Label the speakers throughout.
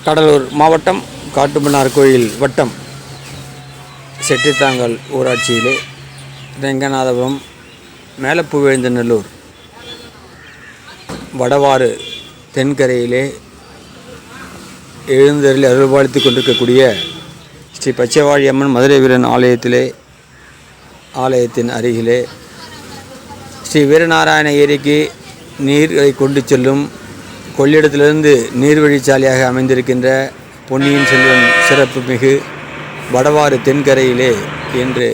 Speaker 1: கடலூர் மாவட்டம் காட்டுமன்னார் கோயில் வட்டம் செட்டித்தாங்கல் ஊராட்சியிலே ரெங்கநாதபுரம் மேலப்பூவேந்தநல்லூர் வடவாறு தென்கரையிலே எழுந்தருளி அருள்பாலித்து கொண்டிருக்கக்கூடிய ஸ்ரீ பச்சைவாழி அம்மன் மதுரை வீரன் ஆலயத்தின் அருகிலே ஸ்ரீ வீரநாராயண ஏரிக்கு நீரை கொண்டு செல்லும் கொள்ளிடத்திலிருந்து நீர்வழிச்சாலையாக அமைந்திருக்கின்ற பொன்னியின் செல்வன் சிறப்பு மிகு வடவாறு தென்கரையிலே இன்று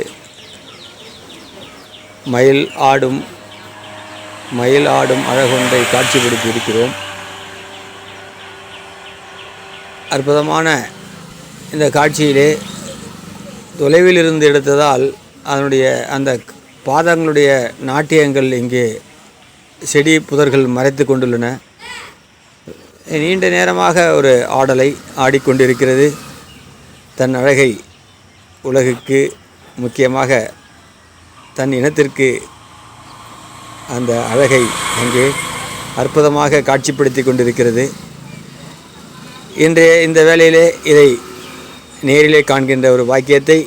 Speaker 1: மயில் ஆடும் அழகொன்றை காட்சிப்படுத்தி இருக்கிறோம். அற்புதமான இந்த காட்சியிலே தொலைவில் இருந்து எடுத்ததால் அதனுடைய அந்த பாதங்களுடைய நாட்டியங்கள் இங்கே செடி புதர்கள் மறைத்து கொண்டுள்ளன. நீண்ட நேரமாக ஒரு ஆடலை ஆடிக்கொண்டிருக்கிறது. தன் அழகை உலகுக்கு, முக்கியமாக தன் இனத்திற்கு அந்த அழகை அங்கே அற்புதமாக காட்சிப்படுத்தி கொண்டிருக்கிறது. இன்றைய இந்த வேளையிலே இதை நேரிலே காண்கின்ற ஒரு பாக்கியத்தை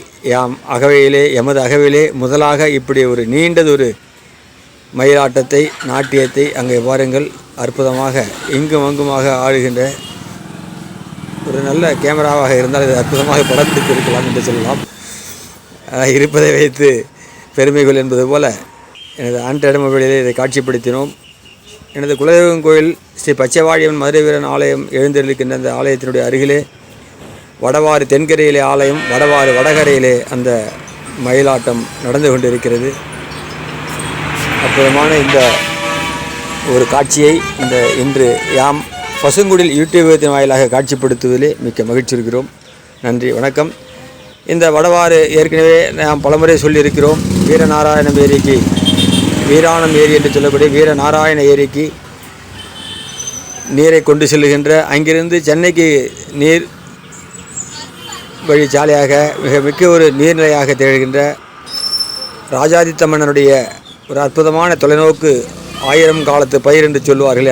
Speaker 1: எமது அகவையிலே முதலாக இப்படி ஒரு நீண்டதொரு மயிலாட்டத்தை, நாட்டியத்தை அங்கே பாருங்கள். அற்புதமாக இங்கும் அங்குமாக ஆடுகின்ற ஒரு நல்ல கேமராவாக இருந்தால் இது அற்புதமாக படத்துக்கு இருக்கலாம் என்று சொல்லலாம். இருப்பதை வைத்து பெருமைகள் என்பது போல எனது ஆண்ட்ராய்டு மொபைலிலே இதை காட்சிப்படுத்தினோம். எனது குலதெய்வம் கோயில் ஸ்ரீ பச்சைவாழியம்மன் மதுரை வீரன் ஆலயம் எழுந்திருக்கின்ற அந்த ஆலயத்தினுடைய அருகிலே வடவாறு தென்கரையிலே ஆலயம், வடவாறு வடகரையிலே அந்த மயிலாட்டம் நடந்து கொண்டிருக்கிறது. அற்புதமான இந்த ஒரு காட்சியை இன்று பசுங்குடில் யூடியூபத்தின் வாயிலாக காட்சிப்படுத்துவதிலே மிக்க மகிழ்ச்சி இருக்கிறோம். நன்றி, வணக்கம். இந்த வடவாறு ஏற்கனவே நாம் பலமுறை சொல்லியிருக்கிறோம். வீரநாராயணம் ஏரிக்கு, வீராணம் ஏரி என்று சொல்லக்கூடிய வீரநாராயண ஏரிக்கு நீரை கொண்டு செல்லுகின்ற, அங்கிருந்து சென்னைக்கு நீர் வழிச்சாலையாக மிக்க ஒரு நீர்நிலையாக திகழ்கின்ற ராஜாதித்தமன்னனுடைய ஒரு அற்புதமான தொலைநோக்கு 1000 காலத்து பயிர் என்று சொல்லுவார்களே,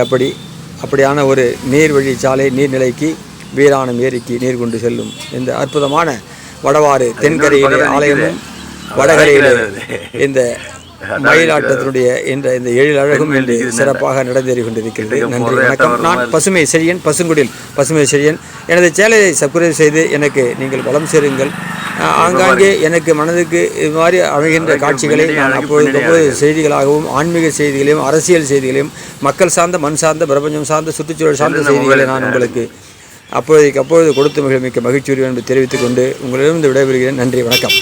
Speaker 1: அப்படியான ஒரு நீர்வழி சாலை நீர்நிலைக்கு, வீராணம் ஏரிக்கு நீர் கொண்டு செல்லும் இந்த அற்புதமான வடவாறு தென்கரையிலே ஆலயமும், வடகரையிலே இந்த மயிலாட்டத்தினுடைய இந்த எழிலழகும் என்று சிறப்பாக நடந்தேறி கொண்டிருக்கிறது. நன்றி, வணக்கம். நான் பசுமை செழியன், பசுங்குடில் பசுமை செழியன். எனது சேனலை சப்ஸ்கிரைப் செய்து எனக்கு நீங்கள் வளம் சேருங்கள். ஆங்காங்கே எனக்கு மனதுக்கு இது மாதிரி அமைகின்ற காட்சிகளை நான் அப்பொழுது செய்திகளாகவும், ஆன்மீக செய்திகளையும், அரசியல் செய்திகளையும், மக்கள் சார்ந்த, மண் சார்ந்த, பிரபஞ்சம் சார்ந்த, சுற்றுச்சூழல் சார்ந்த செய்திகளை நான் உங்களுக்கு அப்பொழுது கொடுத்து மிக மிக்க மகிழ்ச்சி என்று தெரிவித்துக் கொண்டு உங்களிடமிருந்து விடைபெறுகிறேன். நன்றி, வணக்கம்.